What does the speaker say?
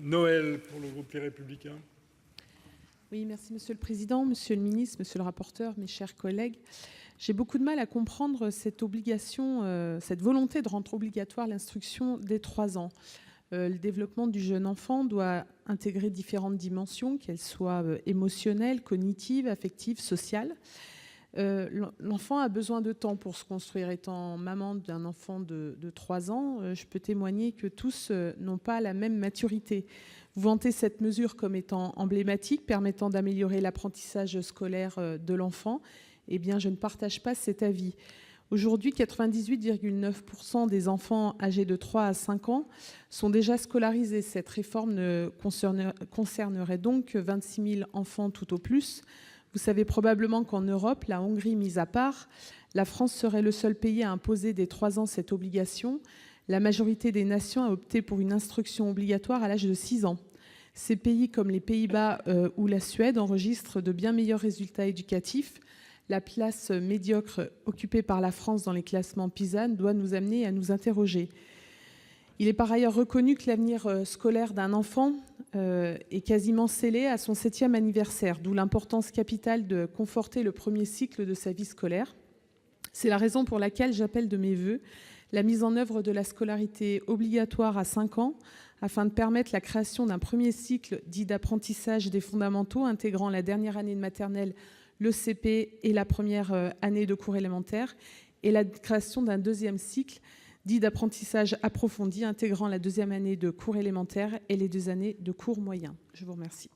Noël pour le groupe Les Républicains. Oui, merci Monsieur le Président, Monsieur le Ministre, Monsieur le rapporteur, mes chers collègues. J'ai beaucoup de mal à comprendre cette volonté de rendre obligatoire l'instruction dès 3 ans. Le développement du jeune enfant doit intégrer différentes dimensions, qu'elles soient émotionnelles, cognitives, affectives, sociales. L'enfant a besoin de temps pour se construire. Étant maman d'un enfant de 3 ans, je peux témoigner que tous n'ont pas la même maturité. Vous vantez cette mesure comme étant emblématique, permettant d'améliorer l'apprentissage scolaire de l'enfant. Eh bien, je ne partage pas cet avis. Aujourd'hui, 98,9% des enfants âgés de 3 à 5 ans sont déjà scolarisés. Cette réforme ne concernerait donc que 26 000 enfants tout au plus. Vous savez probablement qu'en Europe, la Hongrie mise à part, la France serait le seul pays à imposer dès 3 ans cette obligation. La majorité des nations a opté pour une instruction obligatoire à l'âge de 6 ans. Ces pays comme les Pays-Bas ou la Suède enregistrent de bien meilleurs résultats éducatifs. La place médiocre occupée par la France dans les classements PISA doit nous amener à nous interroger. Il est par ailleurs reconnu que l'avenir scolaire d'un enfant est quasiment scellé à son 7e anniversaire, d'où l'importance capitale de conforter le premier cycle de sa vie scolaire. C'est la raison pour laquelle j'appelle de mes voeux la mise en œuvre de la scolarité obligatoire à 5 ans, afin de permettre la création d'un premier cycle dit d'apprentissage des fondamentaux, intégrant la dernière année de maternelle, le CP et la première année de cours élémentaires, et la création d'un deuxième cycle dit d'apprentissage approfondi, intégrant la 2e année de cours élémentaires et les 2 années de cours moyens. Je vous remercie.